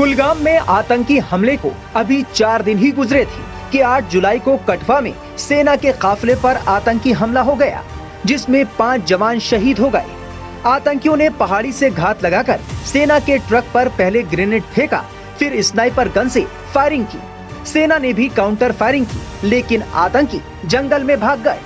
कुलगाम में आतंकी हमले को अभी 4 दिन ही गुजरे थे कि 8 जुलाई को कठवा में सेना के काफिले पर आतंकी हमला हो गया, जिसमें 5 जवान शहीद हो गए। आतंकियों ने पहाड़ी से घात लगाकर सेना के ट्रक पर पहले ग्रेनेड फेंका, फिर स्नाइपर गन से फायरिंग की। सेना ने भी काउंटर फायरिंग की, लेकिन आतंकी जंगल में भाग गए।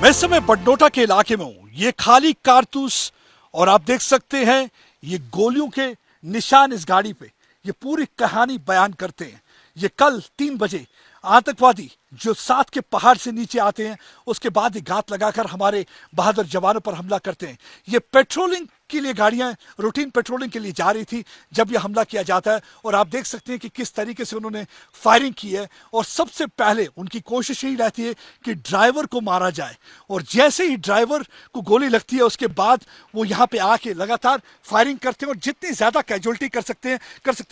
मैं इस समय बडनोटा के इलाके में हूँ। ये खाली कारतूस और आप देख सकते हैं ये गोलियों के निशान इस गाड़ी पे। ये पूरी कहानी बयान करते हैं। ये कल 3 बजे आतंकवादी जो साथ के पहाड़ से नीचे आते हैं, उसके बाद ही घात लगाकर हमारे बहादुर जवानों पर हमला करते हैं। ये पेट्रोलिंग के लिए गाड़ियां रूटीन पेट्रोलिंग के लिए जा रही थी जब यह हमला किया जाता है, और आप देख सकते हैं कि किस तरीके से उन्होंने फायरिंग की है। और सबसे पहले उनकी कोशिश यही रहती है कि ड्राइवर को मारा जाए, और जैसे ही ड्राइवर को गोली लगती है उसके बाद वो यहाँ पे आके लगातार फायरिंग करते हैं और जितनी ज्यादा कैजुअलिटी कर सकते हैं।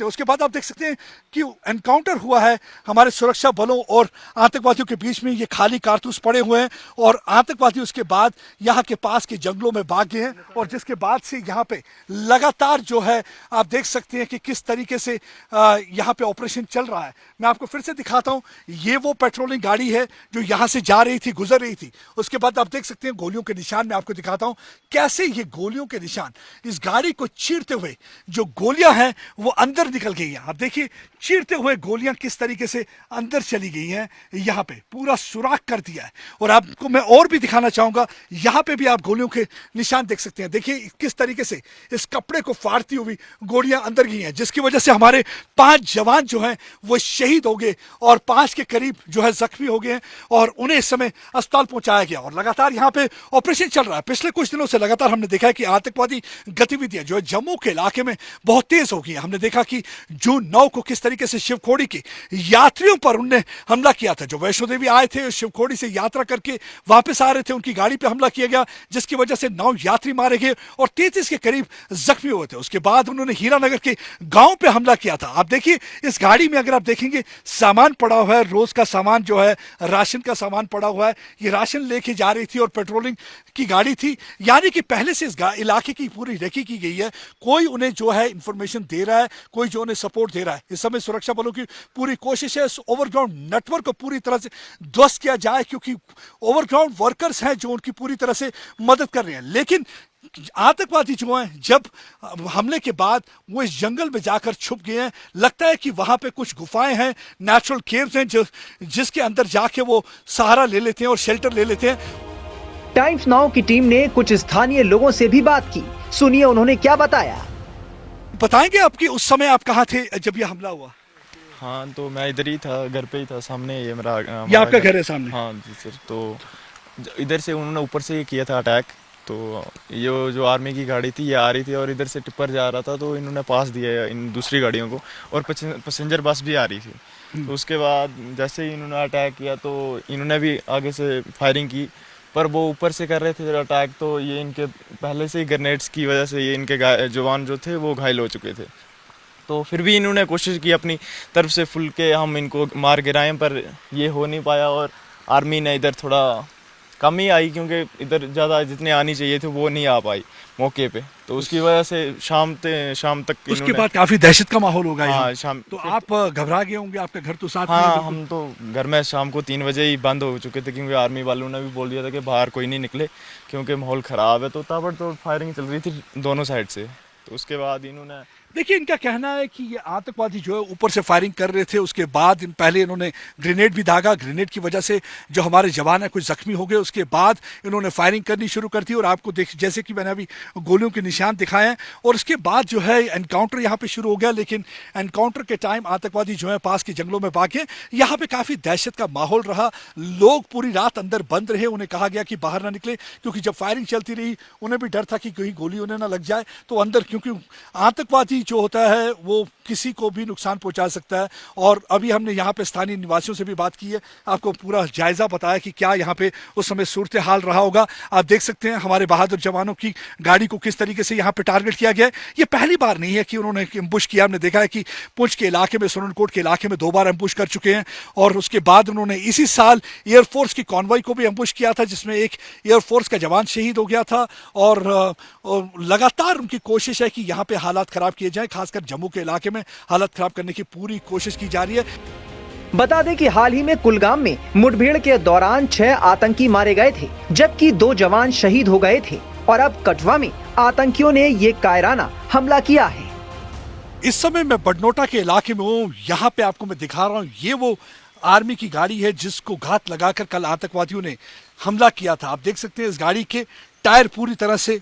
उसके बाद आप देख सकते हैं कि एनकाउंटर हुआ है हमारे सुरक्षा बलों और आतंकवादियों के बीच में। ये खाली कारतूस पड़े हुए हैं और आतंकवादी उसके बाद यहाँ के पास के जंगलों में भाग गए हैं, और जिसके बाद से यहाँ पे लगातार जो है आप देख सकते हैं कि किस तरीके से यहाँ पे ऑपरेशन चल रहा है। मैं आपको फिर से दिखाता हूँ। ये वो पेट्रोलिंग गाड़ी है जो यहाँ से जा रही थी, गुजर रही थी। उसके बाद आप देख सकते हैं गोलियों के निशान। मैं आपको दिखाता हूँ कैसे ये गोलियों के निशान इस गाड़ी को चीरते हुए जो गोलियां हैं वो अंदर निकल गई हैं। आप देखिए चीरते हुए गोलियां किस तरीके से अंदर चली गई हैं। यहाँ पे पूरा सुराख कर दिया है। और आपको मैं और भी दिखाना चाहूंगा, यहाँ पे भी आप गोलियों के निशान देख सकते हैं। देखिए किस तरीके से इस कपड़े को फाड़ती हुई गोलियां अंदर गई हैं, जिसकी वजह से हमारे 5 जवान जो हैं वो शहीद हो गए और 5 के करीब जो है जख्मी हो गए हैं, और उन्हें इस समय अस्पताल पहुंचाया गया। और लगातार यहाँ पे ऑपरेशन चल रहा है। पिछले कुछ दिनों से लगातार हमने देखा है कि आतंकवादी गतिविधियां जो है जम्मू के इलाके में बहुत तेज हो गई हैं। हमने देखा कि जून 9 को किस तरीके से शिवखोड़ी के यात्रियों पर उनने हमला किया था। जो वैष्णो देवी आए थे, शिवखोड़ी से यात्रा करके वापस आ रहे थे, उनकी गाड़ी पे हमला किया गया, जिसकी वजह से 9 यात्री मारे गए और 33 के करीब जख्मी हुए थे। उसके बाद उन्होंने हीरानगर के गांव पे हमला किया था। आप देखिए इस गाड़ी में अगर आप देखेंगे सामान पड़ा हुआ है, रोज का सामान जो है, राशन का सामान पड़ा हुआ है। ये राशन लेके जा रही थी और पेट्रोलिंग की गाड़ी थी, यानी कि पहले से इस इलाके की पूरी रेकी की गई है। कोई उन्हें जो है इंफॉर्मेशन दे रहा है, कोई जो उन्हें सपोर्ट दे रहा है। इस समय सुरक्षा बलों की पूरी कोशिश है इस ओवरग्राउंड नेटवर्क को पूरी तरह से ध्वस्त किया जाए, क्योंकि ओवरग्राउंड वर्कर्स हैं जो उनकी पूरी तरह से मदद कर रहे हैं। लेकिन आतंकवादी जो हैं जब हमले के बाद वो इस जंगल में जाकर छुप गए हैं। लगता है कि वहां पे कुछ गुफाएं हैं, नेचुरल केव्स हैं जिसके अंदर जाके वो सहारा ले लेते हैं और शेल्टर ले लेते हैं। टाइम्स नाउ की टीम ने कुछ स्थानीय लोगों से भी बात की। सुनिए उन्होंने क्या बताया। बताएंगे आपकी उस समय आप कहाँ थे जब ये हमला हुआ? हाँ, तो मैं इधर ही था, घर पे ही था, सामने ये मेरा ये आपका घर है सामने? हाँ जी सर। तो इधर से उन्होंने ऊपर से किया था अटैक। तो ये जो आर्मी की गाड़ी थी ये आ रही थी और इधर से टिप्पर जा रहा था, तो इन्होंने पास दिया इन दूसरी गाड़ियों को, और पैसेंजर बस भी आ रही थी। तो उसके बाद जैसे ही इन्होंने अटैक किया तो इन्होंने भी आगे से फायरिंग की, पर वो ऊपर से कर रहे थे अटैक। तो ये इनके पहले से ही ग्रेनेड्स की वजह से ये इनके जवान जो थे वो घायल हो चुके थे। तो फिर भी इन्होंने कोशिश की अपनी तरफ से फुल के हम इनको मार गिराएं, पर ये हो नहीं पाया। और आर्मी ने इधर थोड़ा कम ही आई, क्योंकि इधर ज़्यादा जितने आनी चाहिए थे वो नहीं आ पाई मौके पे। तो उसकी वजह से शाम तक उसके बाद काफी दहशत का माहौल होगा। हाँ, शाम। तो आप घबरा गए होंगे, आपका घर तो साथ में? हाँ, हम तो घर में शाम को 3 बजे ही बंद हो चुके थे, क्योंकि आर्मी वालों ने भी बोल दिया था कि बाहर कोई नहीं निकले क्योंकि माहौल ख़राब है। तो ताबड़तोड़ फायरिंग चल रही थी दोनों साइड से। तो उसके बाद इन्होंने, देखिए इनका कहना है कि ये आतंकवादी जो है ऊपर से फायरिंग कर रहे थे। उसके बाद पहले इन्होंने ग्रेनेड भी दागा, ग्रेनेड की वजह से जो हमारे जवान हैं कुछ जख्मी हो गए। उसके बाद इन्होंने फायरिंग करनी शुरू कर दी, और आपको देख जैसे कि मैंने अभी गोलियों के निशान दिखाए हैं। और उसके बाद जो है एनकाउंटर यहाँ पे शुरू हो गया, लेकिन एनकाउंटर के टाइम आतंकवादी जो है पास के जंगलों में भागे। यहाँ पे काफ़ी दहशत का माहौल रहा। लोग पूरी रात अंदर बंद रहे, उन्हें कहा गया कि बाहर ना निकले, क्योंकि जब फायरिंग चलती रही उन्हें भी डर था कि कहीं गोली उन्हें ना लग जाए। तो अंदर, क्योंकि आतंकवादी जो होता है वो किसी को भी नुकसान पहुंचा सकता है। और अभी हमने यहाँ पे स्थानीय निवासियों से भी बात की है, आपको पूरा जायजा बताया कि क्या यहाँ पे उस समय सूरत हाल रहा होगा। आप देख सकते हैं हमारे बहादुर जवानों की गाड़ी को किस तरीके से यहाँ पे टारगेट किया गया है। ये पहली बार नहीं है कि उन्होंने एम्बुश किया। हमने देखा है कि पुंछ के इलाके में, सुरनकोट के इलाके में 2 बार एम्बुश कर चुके हैं। और उसके बाद उन्होंने इसी साल एयरफोर्स की कॉन्वॉय को भी एम्बुश किया था, जिसमें एक एयरफोर्स का जवान शहीद हो गया था। और लगातार उनकी कोशिश है कि यहाँ पे हालात खराब किए जाए, खासकर जम्मू के इलाके में हालत खराब करने की पूरी कोशिश की जा रही है। बता दें कि हाल ही में कुलगाम में मुठभेड़ के दौरान 6 आतंकी मारे गए थे, जबकि 2 जवान शहीद हो गए थे और अब कठुआ में आतंकियों ने ये कायराना हमला किया है। इस समय मैं बडनोटा के इलाके में हूँ। यहाँ पे आपको मैं दिखा रहा हूँ, ये वो आर्मी की गाड़ी है जिसको घात लगाकर कल आतंकवादियों ने हमला किया था। आप देख सकते हैं इस गाड़ी के टायर पूरी तरह से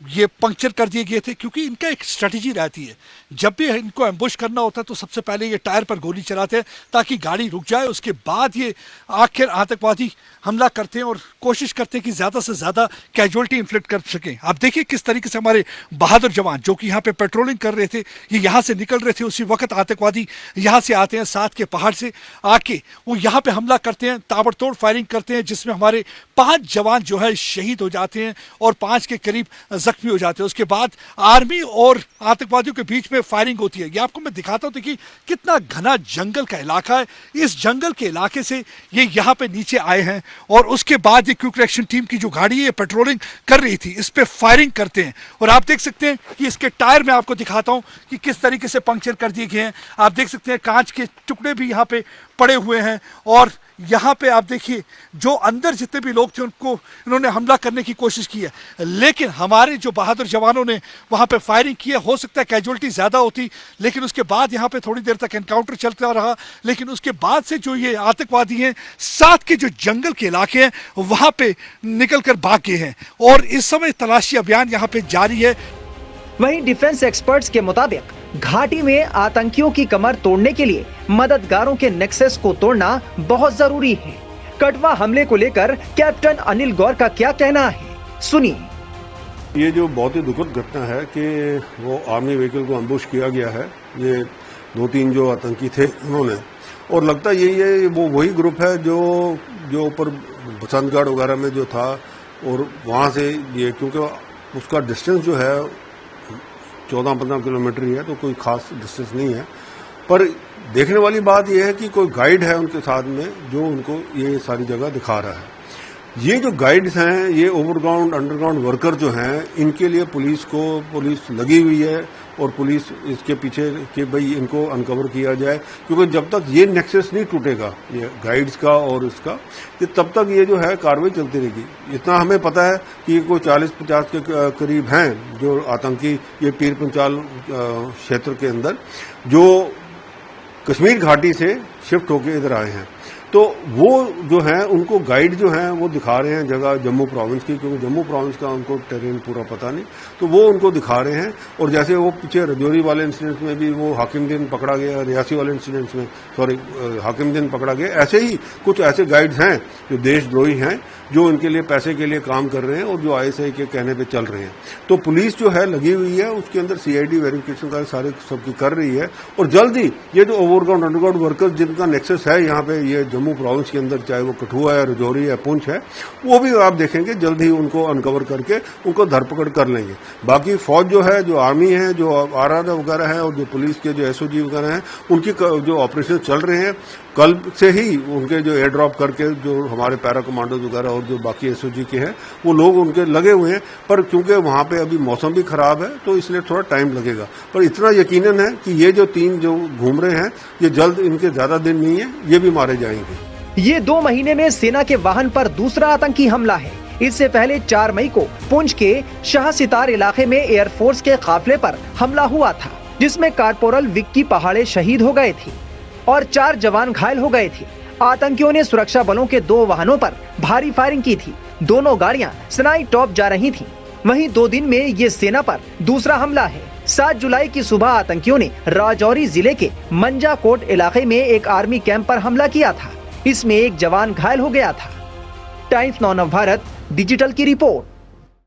ये पंक्चर कर दिए गए थे, क्योंकि इनका एक स्ट्रेटजी रहती है, जब भी इनको एम्बुश करना होता है तो सबसे पहले ये टायर पर गोली चलाते हैं ताकि गाड़ी रुक जाए। उसके बाद ये आखिर आतंकवादी हमला करते हैं और कोशिश करते हैं कि ज़्यादा से ज़्यादा कैजुअलिटी इन्फ्लिक्ट कर सकें। आप देखिए किस तरीके से हमारे बहादुर जवान जो कि यहाँ पे पेट्रोलिंग कर रहे थे, ये यहाँ से निकल रहे थे, उसी वक्त आतंकवादी यहाँ से आते हैं, साथ के पहाड़ से आके वो यहाँ पे हमला करते हैं, ताबड़तोड़ फायरिंग करते हैं, जिसमें हमारे 5 जवान जो है शहीद हो जाते हैं और 5 के करीब जख्मी हो जाते हैं। उसके बाद आर्मी और आतंकवादियों के बीच में फायरिंग होती है। ये आपको मैं दिखाता हूँ, देखिए कितना घना जंगल का इलाका है। इस जंगल के इलाके से ये यहाँ पे नीचे आए हैं और उसके बाद ये क्विक रिएक्शन टीम की जो गाड़ी है पेट्रोलिंग कर रही थी, इस पे फायरिंग करते हैं। और आप देख सकते हैं कि इसके टायर में आपको दिखाता हूँ कि किस तरीके से पंक्चर कर दिए गए हैं। आप देख सकते हैं कांच के टुकड़े भी यहाँ पे पड़े हुए हैं और यहाँ पे आप देखिए जो अंदर जितने भी लोग थे उनको इन्होंने हमला करने की कोशिश की है, लेकिन हमारे जो बहादुर जवानों ने वहाँ पे फायरिंग की है। हो सकता है कैजुअलिटी ज़्यादा होती, लेकिन उसके बाद यहाँ पे थोड़ी देर तक एनकाउंटर चलता रहा, लेकिन उसके बाद से जो ये आतंकवादी हैं साथ के जो जंगल के इलाके हैं वहाँ पे निकल कर भाग गए हैं और इस समय तलाशी अभियान यहाँ पे जारी है। वहीं डिफेंस एक्सपर्ट्स के मुताबिक घाटी में आतंकियों की कमर तोड़ने के लिए मददगारों के नेक्सस को तोड़ना बहुत जरूरी है। कठुआ हमले को लेकर कैप्टन अनिल गौर का क्या कहना है, सुनिए। ये जो बहुत ही दुखद घटना है कि वो आर्मी व्हीकल को अम्बुश किया गया है। ये 2-3 जो आतंकी थे उन्होंने, और लगता यही है वो वही ग्रुप है जो ऊपर बसंतगढ़ वगैरह में जो था, और वहाँ से ये, क्योंकि उसका डिस्टेंस जो है 14-15 किलोमीटर ही है, तो कोई खास डिस्टेंस नहीं है। पर देखने वाली बात यह है कि कोई गाइड है उनके साथ में जो उनको ये सारी जगह दिखा रहा है। ये जो गाइड्स हैं, ये ओवरग्राउंड अंडरग्राउंड वर्कर जो हैं, इनके लिए पुलिस लगी हुई है और पुलिस इसके पीछे कि भाई इनको अनकवर किया जाए, क्योंकि जब तक ये नेक्सस नहीं टूटेगा ये गाइड्स का और इसका, कि तब तक ये जो है कार्रवाई चलती रहेगी। इतना हमें पता है कि कोई 40-50 के करीब हैं जो आतंकी ये पीर पंचाल क्षेत्र के अंदर जो कश्मीर घाटी से शिफ्ट होकर इधर आए हैं। तो वो जो है उनको गाइड जो हैं वो दिखा रहे हैं जगह जम्मू प्रोविंस की, क्योंकि जम्मू प्रोविंस का उनको टेरेन पूरा पता नहीं, तो वो उनको दिखा रहे हैं। और जैसे वो पीछे रजौरी वाले इंसिडेंट्स में भी वो हाकिमुद्दीन पकड़ा गया, रियासी वाले इंसिडेंट्स में हाकिमुद्दीन पकड़ा गया, ऐसे ही कुछ ऐसे गाइड्स हैं जो देशद्रोही हैं, जो इनके लिए पैसे के लिए काम कर रहे हैं और जो ISI के कहने पे चल रहे हैं। तो पुलिस जो है लगी हुई है, उसके अंदर CID वेरिफिकेशन का सारे सबकी कर रही है, और जल्द ही ये जो ओवरग्राउंड अंडरग्राउंड वर्कर्स जिनका नेक्सस है यहाँ पे ये जम्मू प्रोविंस के अंदर, चाहे वो कठुआ है, रजौरी है, पुंछ है, वो भी आप देखेंगे जल्द ही उनको अनकवर करके उनको धरपकड़ कर लेंगे। बाकी फौज जो है, जो आर्मी है, जो RR वगैरह है, और जो पुलिस के जो SOG वगैरह हैं, उनकी जो ऑपरेशन चल रहे हैं, कल से ही उनके जो एयर ड्रॉप करके जो हमारे पैरा कमांडोज वगैरह और जो बाकी SOG के हैं वो लोग उनके लगे हुए हैं। पर क्योंकि वहाँ पे अभी मौसम भी खराब है तो इसलिए थोड़ा टाइम लगेगा, पर इतना यकीनन है कि ये जो 3 जो घूम रहे हैं ये जल्द, इनके ज्यादा दिन नहीं है, ये भी मारे जाएंगे। ये 2 महीने में सेना के वाहन पर दूसरा आतंकी हमला है। इससे पहले 4 मई को पुंछ के शाह सितार इलाके में एयरफोर्स के काफिले पर हमला हुआ था, जिसमें कारपोरल विक्की पहाड़े शहीद हो गए थे और 4 जवान घायल हो गए थे। आतंकियों ने सुरक्षा बलों के 2 वाहनों पर भारी फायरिंग की थी। दोनों गाड़ियां सनाई टॉप जा रही थीं। वहीं 2 दिन में ये सेना पर दूसरा हमला है। 7 जुलाई की सुबह आतंकियों ने राजौरी जिले के मंजाकोट इलाके में एक आर्मी कैंप पर हमला किया था। इसमें एक जवान घायल हो गया था। टाइम्स 9 नव भारत डिजिटल की रिपोर्ट।